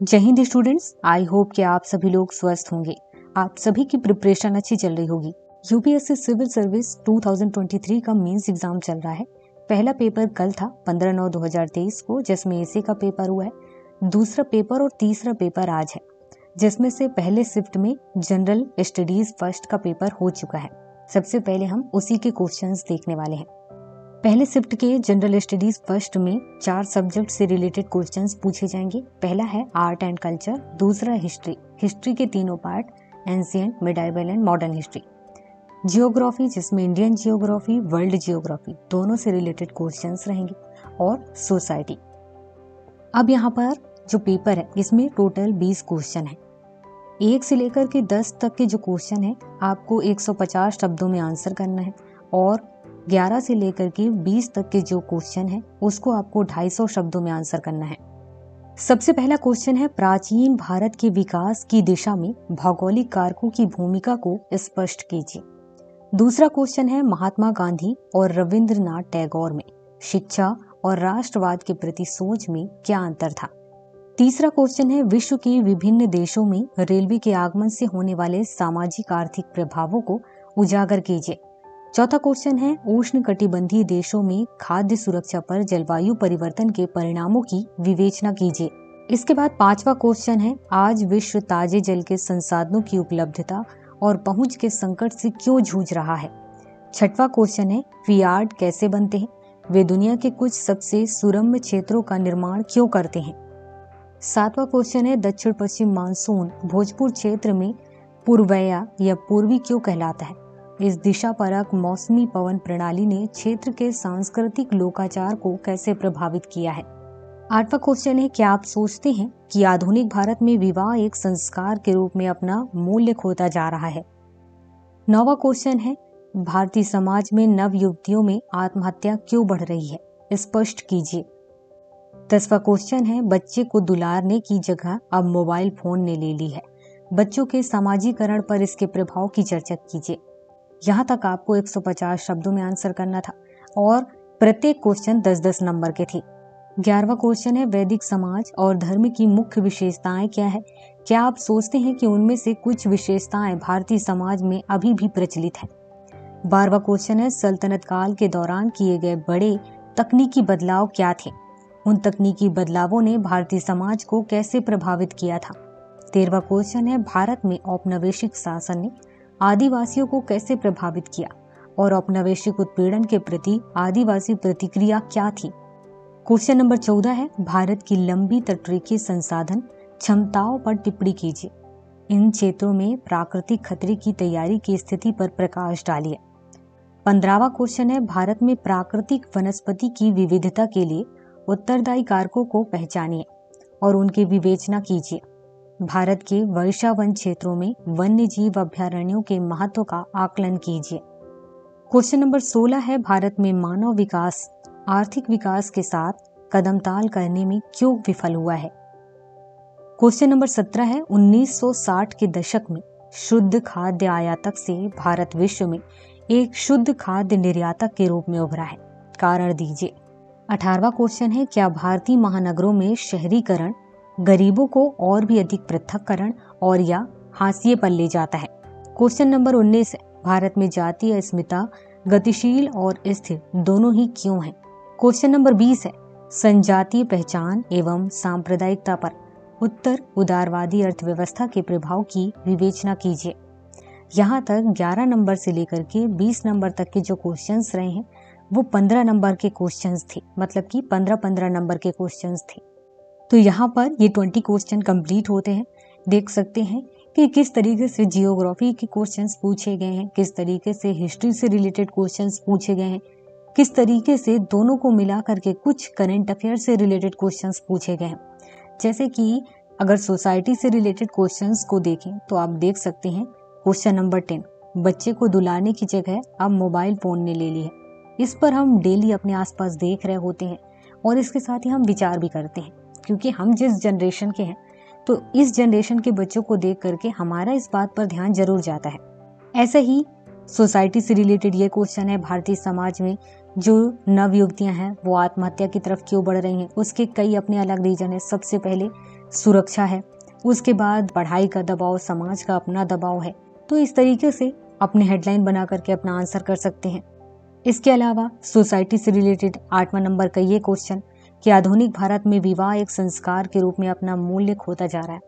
जय Hind students, I hope कि आप सभी लोग स्वस्थ होंगे। आप सभी की प्रिपरेशन अच्छी चल रही होगी। यूपीएससी सिविल सर्विस 2023 का मेंस एग्जाम चल रहा है। पहला पेपर कल था 15/9/2023 को, जिसमें एसे का पेपर हुआ है। दूसरा पेपर और तीसरा पेपर आज है, जिसमें से पहले शिफ्ट में जनरल स्टडीज फर्स्ट का पेपर हो चुका है। सबसे पहले हम उसी के क्वेश्चंस देखने वाले हैं। पहले शिफ्ट के जनरल स्टडीज फर्स्ट में 4 सब्जेक्ट से रिलेटेड क्वेश्चंस पूछे जाएंगे। पहला है आर्ट एंड कल्चर, दूसरा हिस्ट्री के तीनों part, ancient, medieval and modern history. Geography, जिसमें इंडियन जियोग्राफी, वर्ल्ड जियोग्राफी दोनों से रिलेटेड क्वेश्चंस रहेंगे, और सोसाइटी। अब यहाँ पर जो पेपर है इसमें टोटल 20 क्वेश्चन है। 1 से लेकर के 10 तक के जो क्वेश्चन है आपको 150 शब्दों में आंसर करना है, और 11 से लेकर के 20 तक के जो क्वेश्चन है उसको आपको 250 शब्दों में आंसर करना है। सबसे पहला क्वेश्चन है, प्राचीन भारत के विकास की दिशा में भौगोलिक कारकों की भूमिका को स्पष्ट कीजिए। दूसरा क्वेश्चन है, महात्मा गांधी और रविंद्रनाथ टैगोर में शिक्षा और राष्ट्रवाद के प्रति सोच में क्या अंतर था। तीसरा क्वेश्चन है, विश्व के विभिन्न देशों में रेलवे के आगमन से होने वाले सामाजिक आर्थिक प्रभावों को उजागर कीजिए। चौथा क्वेश्चन है, उष्ण कटिबंधीय देशों में खाद्य सुरक्षा पर जलवायु परिवर्तन के परिणामों की विवेचना कीजिए। इसके बाद 5वां क्वेश्चन है, आज विश्व ताजे जल के संसाधनों की उपलब्धता और पहुंच के संकट से क्यों जूझ रहा है। 6वां क्वेश्चन है, फियार्ड कैसे बनते हैं, वे दुनिया के कुछ सबसे सुरम्य क्षेत्रों का निर्माण क्यों करते हैं। 7वां क्वेश्चन है, दक्षिण पश्चिम मानसून भोजपुर क्षेत्र में पूर्वया या पूर्वी क्यों कहलाता है। इस दिशा परक मौसमी पवन प्रणाली ने क्षेत्र के सांस्कृतिक लोकाचार को कैसे प्रभावित किया है। 8वां क्वेश्चन है, क्या आप सोचते हैं कि आधुनिक भारत में विवाह एक संस्कार के रूप में अपना मूल्य खोता जा रहा है। 9वां क्वेश्चन है, भारतीय समाज में नव युवतियों में आत्महत्या क्यों बढ़ रही है, स्पष्ट कीजिए। 10वां क्वेश्चन है, बच्चे को दुलारने की जगह अब मोबाइल फोन ने ले ली है, बच्चों के सामाजिकरण पर इसके प्रभाव की चर्चा कीजिए। यहाँ तक आपको 150 शब्दों में आंसर करना था, और प्रत्येक क्वेश्चन 10-10 नंबर के थे। 11वां क्वेश्चन है, वैदिक समाज और धर्म की मुख्य विशेषताएं क्या है, क्या आप सोचते हैं कि उनमें से कुछ विशेषताएं भारतीय समाज में अभी भी प्रचलित है। 12वां क्वेश्चन है, सल्तनत काल के दौरान किए गए बड़े तकनीकी बदलाव क्या थे, उन तकनीकी बदलावों ने भारतीय समाज को कैसे प्रभावित किया था। 13वां क्वेश्चन है, भारत में औपनिवेशिक शासन ने आदिवासियों को कैसे प्रभावित किया, और औपनिवेशिक उत्पीड़न के प्रति आदिवासी प्रतिक्रिया क्या थी। क्वेश्चन नंबर 14 है, भारत की लंबी तटरेखीय संसाधन क्षमताओं पर टिप्पणी कीजिए। इन क्षेत्रों में प्राकृतिक खतरे की तैयारी की स्थिति पर प्रकाश डालिए। 15वां क्वेश्चन है, भारत में प्राकृतिक वनस्पति की विविधता के लिए उत्तरदायी कारकों को पहचानिए और उनकी विवेचना कीजिए। भारत के वर्षावन क्षेत्रों में वन्य जीव अभयारण्यों के महत्व का आकलन कीजिए। क्वेश्चन नंबर 16 है, भारत में मानव विकास आर्थिक विकास के साथ कदमताल करने में क्यों विफल हुआ है। क्वेश्चन नंबर 17 है, 1960 के दशक में शुद्ध खाद्य आयातक से भारत विश्व में एक शुद्ध खाद्य निर्यातक के रूप में उभरा है, कारण दीजिए। 18वां क्वेश्चन है, क्या भारतीय महानगरों में शहरीकरण गरीबों को और भी अधिक पृथक्करण और या हाशिए पर ले जाता है। क्वेश्चन नंबर 19 है, भारत में जातीय अस्मिता गतिशील और स्थिर दोनों ही क्यों है। क्वेश्चन नंबर 20 है, संजातीय पहचान एवं सांप्रदायिकता पर उत्तर उदारवादी अर्थव्यवस्था के प्रभाव की विवेचना कीजिए। यहाँ तक 11 नंबर से लेकर के 20 नंबर तक के जो क्वेश्चंस रहे हैं वो 15 नंबर के क्वेश्चंस थे, मतलब कि 15-15 नंबर के क्वेश्चंस थे। तो यहाँ पर ये 20 क्वेश्चन कंप्लीट होते हैं। देख सकते हैं कि किस तरीके से जियोग्राफी के क्वेश्चंस पूछे गए हैं, किस तरीके से हिस्ट्री से रिलेटेड क्वेश्चंस पूछे गए हैं, किस तरीके से दोनों को मिला करके कुछ करंट अफेयर से रिलेटेड क्वेश्चंस पूछे गए हैं। जैसे कि अगर सोसाइटी से रिलेटेड क्वेश्चंस को देखें तो आप देख सकते हैं क्वेश्चन नंबर 10, बच्चे को दुलारने की जगह अब मोबाइल फोन ने ले ली है। इस पर हम डेली अपने आसपास देख रहे होते हैं और इसके साथ ही हम विचार भी करते हैं, क्योंकि हम जिस जनरेशन के हैं तो इस जनरेशन के बच्चों को देख करके हमारा इस बात पर ध्यान जरूर जाता है। ऐसे ही सोसाइटी से रिलेटेड ये क्वेश्चन है, भारतीय समाज में जो नव युवतियां हैं वो आत्महत्या की तरफ क्यों बढ़ रही हैं, उसके कई अपने अलग रीजन है। सबसे पहले सुरक्षा है, उसके बाद पढ़ाई का दबाव, समाज का अपना दबाव है। तो इस तरीके से अपने हेडलाइन बना करके अपना आंसर कर सकते हैं। इसके अलावा सोसाइटी से रिलेटेड 8वां नंबर का ये क्वेश्चन कि आधुनिक भारत में विवाह एक संस्कार के रूप में अपना मूल्य खोता जा रहा है।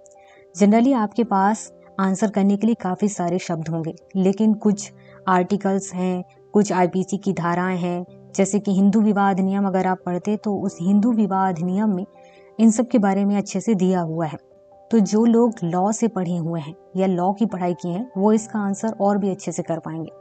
जनरली आपके पास आंसर करने के लिए काफ़ी सारे शब्द होंगे, लेकिन कुछ आर्टिकल्स हैं, कुछ आईपीसी की धाराएं हैं, जैसे कि हिंदू विवाह अधिनियम अगर आप पढ़ते तो उस हिंदू विवाह अधिनियम में इन सब के बारे में अच्छे से दिया हुआ है। तो जो लोग लॉ से पढ़े हुए हैं या लॉ की पढ़ाई की है वो इसका आंसर और भी अच्छे से कर पाएंगे।